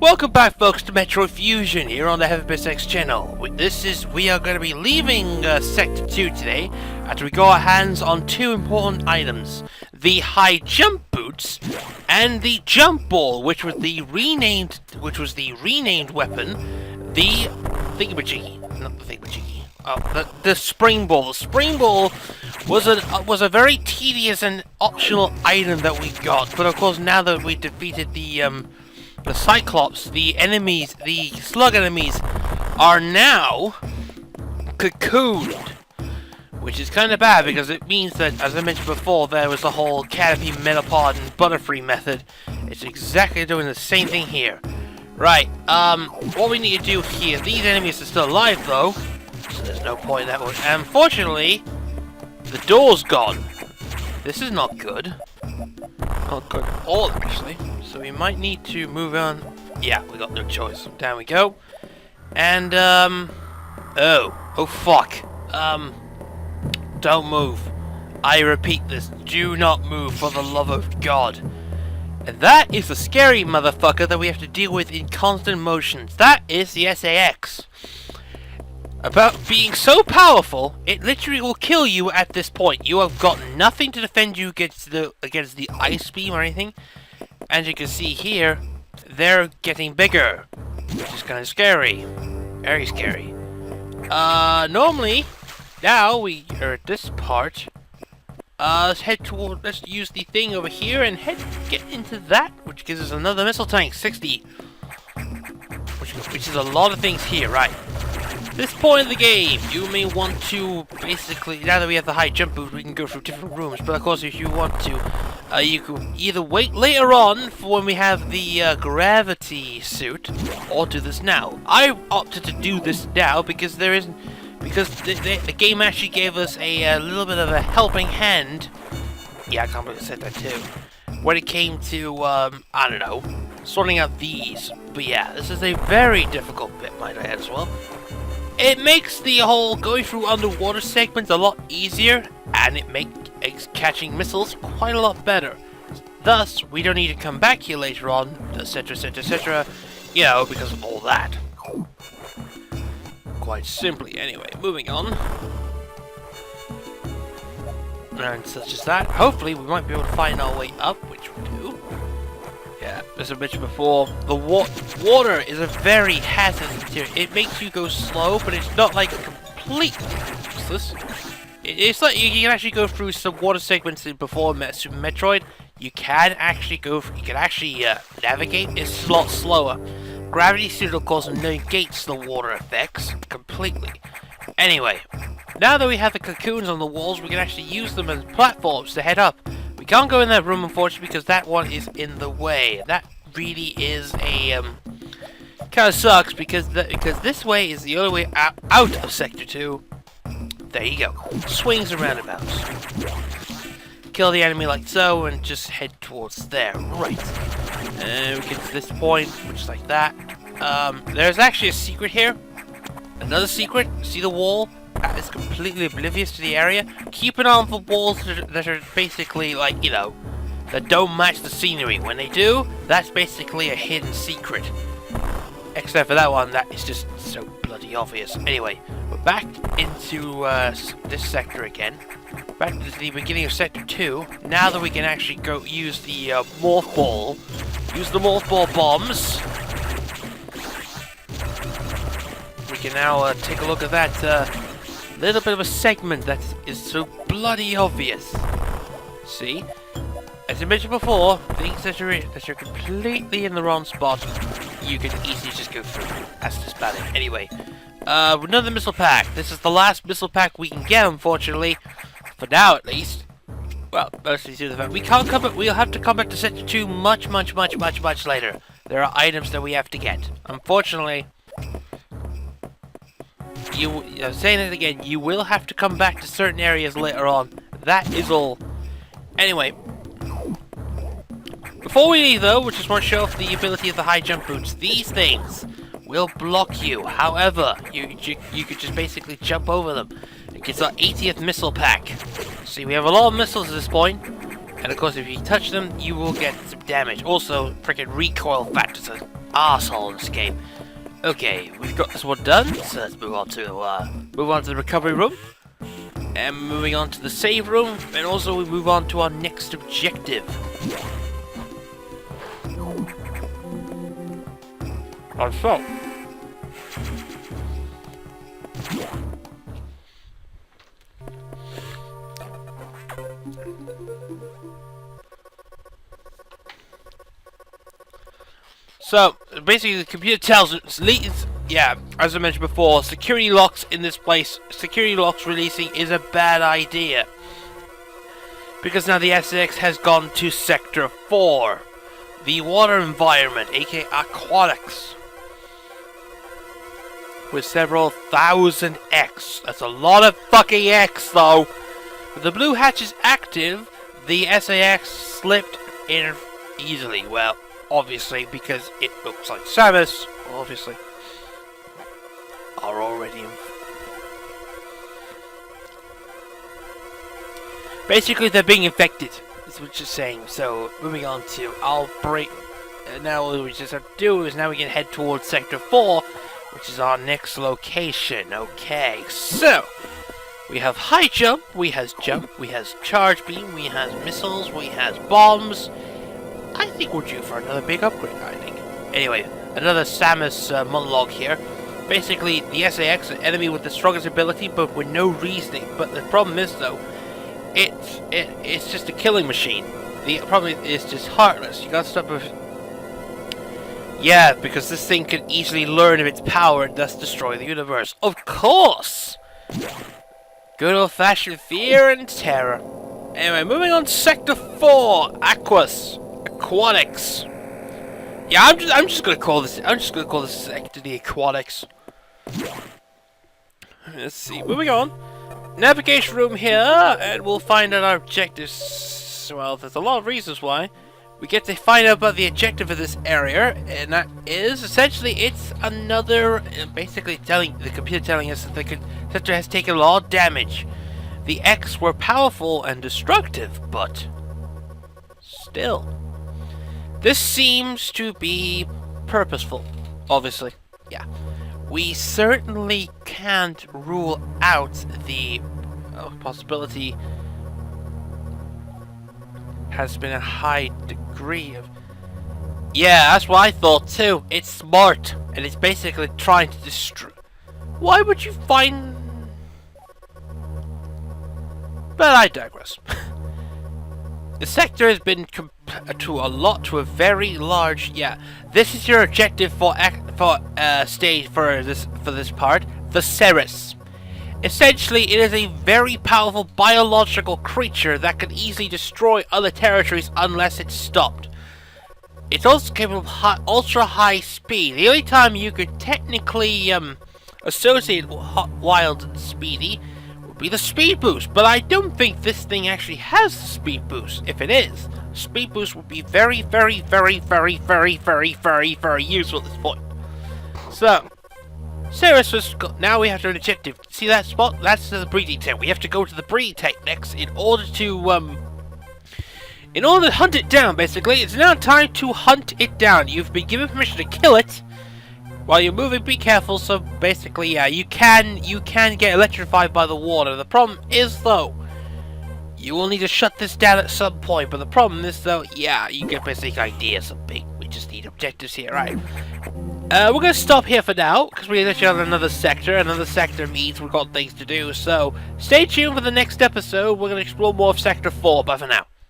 Welcome back, folks, to Metroid Fusion here on the HeavyBits channel. We are going to be leaving Sector 2 today after we got our hands on two important items: the high jump boots and the jump ball, which was the renamed weapon, the thingamajiggy, not the thingamajiggy. The spring ball. The spring ball was a very tedious and optional item that we got, but of course now that we defeated the Cyclops, the slug enemies, are now cocooned, which is kind of bad because it means that, as I mentioned before, there was the whole Canopy, Metapod, and Butterfree method. It's exactly doing the same thing here. Right, what we need to do here, these enemies are still alive though, so there's no point in that one. Unfortunately, the door's gone. This is not good. Not good at all, actually. So we might need to move on. Yeah, we got no choice. Down we go. And, oh fuck. Don't move. I repeat this. Do not move, for the love of God. And that is the scary motherfucker that we have to deal with in constant motions. That is the SAX. About being so powerful, it literally will kill you at this point. You have got nothing to defend you against the ice beam or anything. As you can see here, they're getting bigger, which is kind of scary. Very scary. Normally, now we are at this part. Let's use the thing over here and get into that, which gives us another missile tank, 60. Which is a lot of things here, right? This point of the game, you may want to basically, now that we have the high jump boost, we can go through different rooms, but of course if you want to, you can either wait later on for when we have the gravity suit, or do this now. I opted to do this now because the game actually gave us a little bit of a helping hand. Yeah, I can't believe I said that too. When it came to, I don't know, sorting out these. But yeah, this is a very difficult bit, might I add as well. It makes the whole going through underwater segments a lot easier, and it makes catching missiles quite a lot better. Thus, we don't need to come back here later on, etc, etc, etc, you know, because of all that. Quite simply, anyway. Moving on. And such as that. Hopefully, we might be able to find our way up, which we do. Yeah, as I mentioned before, the water is a very hazardous material. It makes you go slow, but it's not like completely useless. It's like you can actually go through some water segments before Super Metroid. You can actually navigate. It's a lot slower. Gravity suit, of course, negates the water effects completely. Anyway, now that we have the cocoons on the walls, we can actually use them as platforms to head up. We can't go in that room, unfortunately, because that one is in the way. That really is a kind of sucks because this way is the only way out of Sector 2. There you go. Swings and roundabouts. Kill the enemy like so, and just head towards there. Right. And we get to this point, which is like that. There's actually a secret here. Another secret. See the wall? It's completely oblivious to the area. Keep an eye on the walls that are basically like, you know, that don't match the scenery. When they do, that's basically a hidden secret. Except for that one, that is just so bloody obvious. Anyway, we're back into this sector again. Back to the beginning of Sector 2. Now that we can actually go use the morph ball. Use the morph ball bombs. We can now take a look at that little bit of a segment that is so bloody obvious. See? As I mentioned before, things that are completely in the wrong spot, you can easily just go through. That's just about it. Anyway, another missile pack. This is the last missile pack we can get, unfortunately. For now, at least. Well, mostly due to the fact we can't come back. We'll have to come back to Sector 2 much later. There are items that we have to get. Unfortunately, I'm saying it again, you will have to come back to certain areas later on. That is all. Anyway, before we leave though, we just want to show off the ability of the high jump boots. These things will block you. However, you could just basically jump over them. It gets our 80th missile pack. See, we have a lot of missiles at this point, and of course if you touch them, you will get some damage. Also, freaking recoil factors are arsehole in this game. Okay, we've got this one done, so let's move on to the recovery room. And moving on to the save room, and also we move on to our next objective. So basically the computer tells us, yeah, as I mentioned before, security locks in this place, security locks releasing is a bad idea. Because now the SX has gone to Sector 4. The water environment, aka aquatics. With several thousand X. That's a lot of fucking X though. With the blue hatches active, the SAX slipped in easily. Well, obviously, because it looks like Samus, obviously, are already in. Basically, they're being infected, is what you're saying. So, moving on to, now all we just have to do is now we can head towards Sector 4, which is our next location. Okay, so, we have high jump, we has charge beam, we has missiles, we has bombs. I think we're due for another big upgrade, I think. Anyway, another Samus monologue here. Basically, the SAX, an enemy with the strongest ability, but with no reasoning. But the problem is, though, it's just a killing machine. The problem is just heartless. You gotta stop with... Yeah, because this thing can easily learn of its power and thus destroy the universe. Of course! Good old-fashioned fear and terror. Anyway, moving on to Sector 4, Aquatics. Yeah, I'm just gonna call this sector the Aquatics. Let's see. Moving on. Navigation room here, and we'll find out our objectives. Well, there's a lot of reasons why. We get to find out about the objective of this area, and that is essentially it's another, basically the computer telling us that the sector has taken a lot of damage. The X were powerful and destructive, but still. This seems to be purposeful, obviously. Yeah. We certainly can't rule out the possibility has been a high degree of... Yeah, that's what I thought too. It's smart, and it's basically trying to destroy... Why would you find... But I digress. The sector has been to a very large... Yeah, this is your objective for this part, the Ceres. Essentially, it is a very powerful biological creature that can easily destroy other territories unless it's stopped. It's also capable of ultra high speed. The only time you could technically associate Wild Speedy would be the speed boost, but I don't think this thing actually has the speed boost. If it is, speed boost would be very, very, very, very, very, very, very, very useful at this point. So, Ceres, now we have to an objective. See that spot? That's the breeding tank. We have to go to the breeding tank next in order to hunt it down, basically. It's now time to hunt it down. You've been given permission to kill it. While you're moving, be careful. So basically, yeah, you can get electrified by the water. The problem is, though, you will need to shut this down at some point. But the problem is, though, yeah, you get basic ideas of big. We just need objectives here, right? We're going to stop here for now, because we literally have another sector. Another sector means we've got things to do. So, stay tuned for the next episode. We're going to explore more of Sector 4, but for now.